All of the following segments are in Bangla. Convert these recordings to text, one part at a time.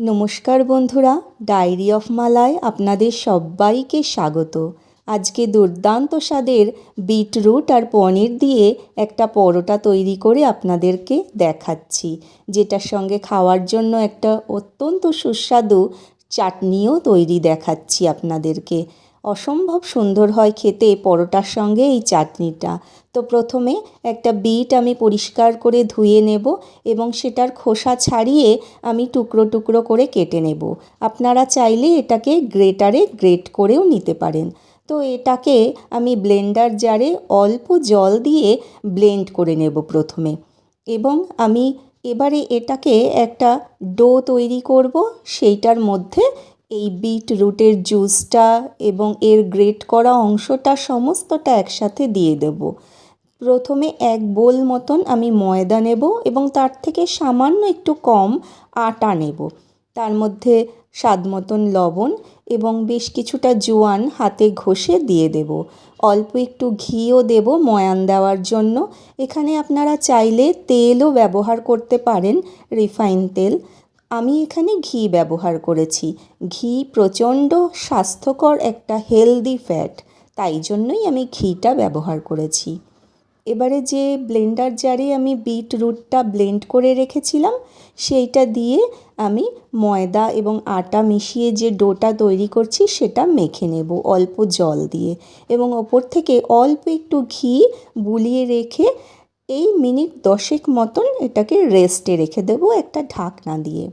নমস্কার বন্ধুরা, ডায়েরি অফ মালায় আপনাদের সবাইকে স্বাগত। আজকে দুর্দান্ত স্বাদের বিটরুট আর পনির দিয়ে একটা পরোটা তৈরি করে আপনাদেরকে দেখাচ্ছি, যেটার সঙ্গে খাওয়ার জন্য একটা অত্যন্ত সুস্বাদু চাটনিও তৈরি দেখাচ্ছি আপনাদেরকে। অসম্ভব সুন্দর হয় খেতে পরোটার সঙ্গে এই চাটনিটা। তো প্রথমে একটা বিট আমি পরিষ্কার করে ধুয়ে নেব এবং সেটার খোসা ছাড়িয়ে আমি টুকরো টুকরো করে কেটে নেব। আপনারা চাইলে এটাকে গ্রেটারে গ্রেট করেও নিতে পারেন। তো এটাকে আমি ব্লেন্ডার জারে অল্প জল দিয়ে ব্লেন্ড করে নেব প্রথমে, এবং আমি এবারে এটাকে একটা ডো তৈরি করব। সেইটার মধ্যে এই বিটরুটের জুসটা এবং এর গ্রেট করা অংশটা সমস্তটা একসাথে দিয়ে দেব। প্রথমে 1 বোল মতন আমি ময়দা নেব এবং তার থেকে সামান্য একটু কম আটা নেব। তার মধ্যে স্বাদ মতন লবণ এবং বেশ কিছুটা জোয়ান হাতে ঘষে দিয়ে দেব। অল্প একটু ঘিও দেব ময়ান দেওয়ার জন্য। এখানে আপনারা চাইলে তেলও ব্যবহার করতে পারেন, রিফাইন তেল। আমি এখানে ঘি ব্যবহার করেছি। ঘি প্রচণ্ড স্বাস্থ্যকর একটা হেলদি ফ্যাট, তাই জন্যই আমি ঘিটা ব্যবহার করেছি। এবারে যে ব্লেন্ডার জারে আমি বিটরুটটা ব্লেন্ড করে রেখেছিলাম, সেইটা দিয়ে আমি ময়দা এবং আটা মিশিয়ে যে ডোটা তৈরি করছি সেটা মেখে নেব অল্প জল দিয়ে, এবং ওপর থেকে অল্প একটু ঘি বুলিয়ে রেখে এই মিনিট 10 মতন এটাকে রেস্টে রেখে দেব একটা ঢাকনা দিয়ে।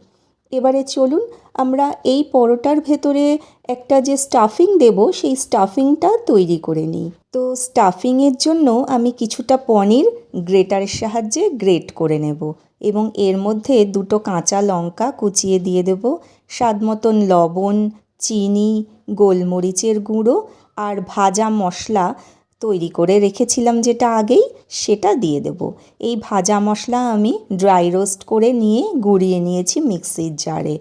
এবারে চলুন আমরা এই পরোটার ভেতরে একটা যে স্টাফিং দেব সেই স্টাফিংটা তৈরি করে নিই। তো স্টাফিংয়ের জন্য আমি কিছুটা পনির গ্রেটারের সাহায্যে গ্রেট করে নেব এবং এর মধ্যে 2 কাঁচা লঙ্কা কুচিয়ে দিয়ে দেব, স্বাদ মতন লবণ, চিনি, গোলমরিচের গুঁড়ো আর ভাজা মশলা তৈরি করে রেখেছিলাম যেটা আগেই, সেটা দিয়ে দেব। এই ভাজা মশলা আমি ড্রাই রোস্ট করে নিয়ে গুঁড়িয়ে নিয়েছি মিক্সির জারে।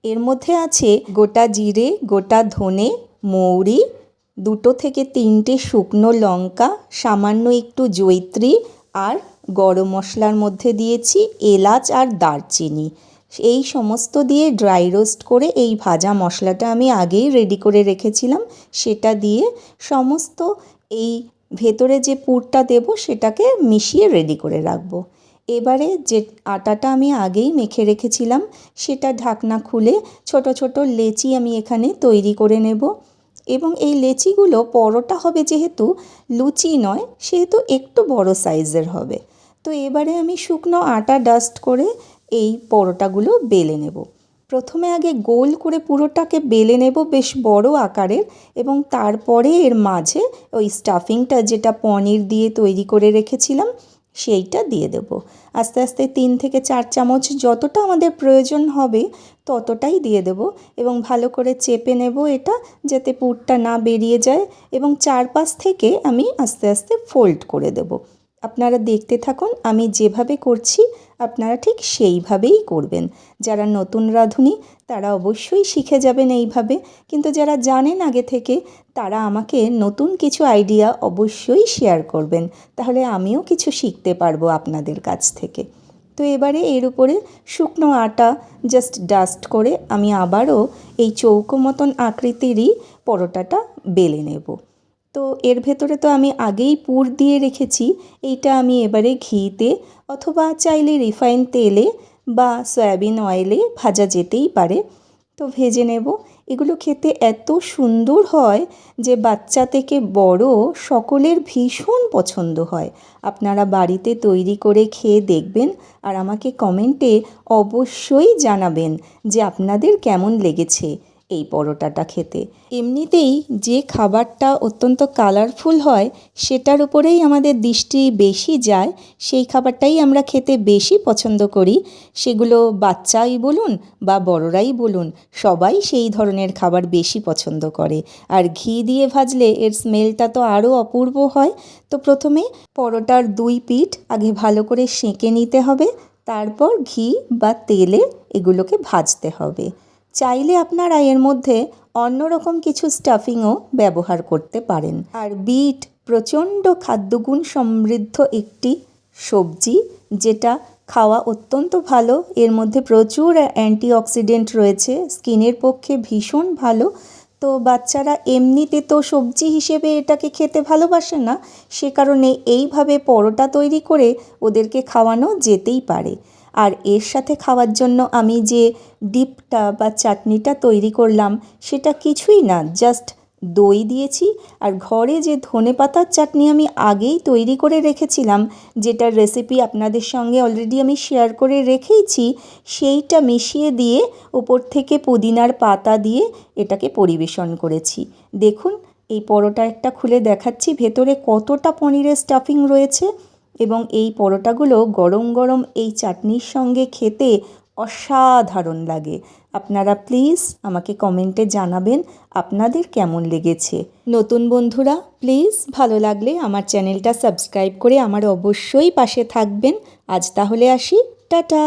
এর মধ্যে আছে গোটা জিরে, গোটা ধনে, মৌরি, 2 থেকে 3টে শুকনো লঙ্কা, সামান্য একটু জয়িত্রী, আর গরম মশলার মধ্যে দিয়েছি এলাচ আর দারচিনি। এই সমস্ত দিয়ে ড্রাই রোস্ট করে এই ভাজা মশলাটা আমি আগেই রেডি করে রেখেছিলাম, সেটা দিয়ে সমস্ত এই ভেতরে যে পুরটা দেব সেটাকে মিশিয়ে রেডি করে রাখবো। এবারে যে আটাটা আমি আগেই মেখে রেখেছিলাম সেটা ঢাকনা খুলে ছোট ছোট লেচি আমি এখানে তৈরি করে নেব, এবং এই লেচিগুলো পরোটা হবে যেহেতু, লুচি নয়, সেহেতু একটু বড় সাইজের হবে। তো এবারে আমি শুকনো আটা ডাস্ট করে এই পরোটাগুলো বেলে নেব। প্রথমে আগে গোল করে পুরোটাকে বেলে নেব বেশ বড় আকারের, এবং তারপরে এর মাঝে ওই স্টাফিংটা যেটা পনির দিয়ে তৈরি করে রেখেছিলাম সেইটা দিয়ে দেব। আস্তে আস্তে 3 থেকে 4 চামচ যতটা আমাদের প্রয়োজন হবে ততটাই দিয়ে দেব, এবং ভালো করে চেপে নেব এটা, যাতে পুরটা না বেরিয়ে যায়, এবং চারপাশ থেকে আমি আস্তে আস্তে ফোল্ড করে দেব। আপনারা দেখতে থাকুন, আমি যেভাবে করছি আপনারা ঠিক সেইভাবেই করবেন। যারা নতুন রাঁধুনি তারা অবশ্যই শিখে যাবেন এইভাবে, কিন্তু যারা জানেন আগে থেকে তারা আমাকে নতুন কিছু আইডিয়া অবশ্যই শেয়ার করবেন, তাহলে আমিও কিছু শিখতে পারবো আপনাদের কাছ থেকে। তো এবারে এর উপরে শুকনো আটা জাস্ট ডাস্ট করে আমি আবারও এই চৌকো মতন আকৃতিরই পরোটাটা বেলে নেব। তো এর ভেতরে তো আমি আগেই পুর দিয়ে রেখেছি, এইটা আমি এবারে ঘিতে অথবা চাইলে রিফাইন তেলে বা সয়াবিন অয়েলে ভাজা যেতেই পারে, তো ভেজে নেব। এগুলো খেতে এত সুন্দর হয় যে বাচ্চা থেকে বড় সকলের ভীষণ পছন্দ হয়। আপনারা বাড়িতে তৈরি করে খেয়ে দেখবেন আর আমাকে কমেন্টে অবশ্যই জানাবেন যে আপনাদের কেমন লেগেছে এই পরোটাটা খেতে। এমনিতেই যে খাবারটা অত্যন্ত কালারফুল হয় সেটার উপরেই আমাদের দৃষ্টি বেশি যায়, সেই খাবারটাই আমরা খেতে বেশি পছন্দ করি। সেগুলো বাচ্চাই বলুন বা বড়রাই বলুন, সবাই সেই ধরনের খাবার বেশি পছন্দ করে। আর ঘি দিয়ে ভাজলে এর স্মেলটা তো আরও অপূর্ব হয়। তো প্রথমে পরোটার 2 পিঠ আগে ভালো করে সেঁকে নিতে হবে, তারপর ঘি বা তেলে এগুলোকে ভাজতে হবে। চাইলে আপনারা এর মধ্যে অন্যরকম কিছু স্টাফিংও ব্যবহার করতে পারেন। আর বিট প্রচণ্ড খাদ্যগুণ সমৃদ্ধ একটি সবজি, যেটা খাওয়া অত্যন্ত ভালো। এর মধ্যে প্রচুর অ্যান্টিঅক্সিডেন্ট রয়েছে, স্কিনের পক্ষে ভীষণ ভালো। তো বাচ্চারা এমনিতে তো সবজি হিসেবে এটাকে খেতে ভালোবাসে না, সে কারণে এইভাবে পরোটা তৈরি করে ওদেরকে খাওয়ানো যেতেই পারে। আর এর সাথে খাওয়ার জন্য আমি যে ডিপটা বা চাটনিটা তৈরি করলাম সেটা কিছুই না, জাস্ট দই দিয়েছি আর ঘরে যে ধনেপাতার চাটনি আমি আগেই তৈরি করে রেখেছিলাম, যেটার রেসিপি আপনাদের সঙ্গে অলরেডি আমি শেয়ার করে রেখেইছি, সেইটা মিশিয়ে দিয়ে ওপর থেকে পুদিনার পাতা দিয়ে এটাকে পরিবেশন করেছি। দেখুন এই পরোটা একটা খুলে দেখাচ্ছি, ভেতরে কতটা পনিরের স্টাফিং রয়েছে এবং এই পরোটাগুলো গরম গরম এই চাটনির সঙ্গে খেতে অসাধারণ লাগে। আপনারা প্লিজ আমাকে কমেন্টে জানাবেন আপনাদের কেমন লেগেছে। নতুন বন্ধুরা প্লিজ ভালো লাগলে আমার চ্যানেলটা সাবস্ক্রাইব করে আমার অবশ্যই পাশে থাকবেন। আজ তাহলে আসি, টাটা।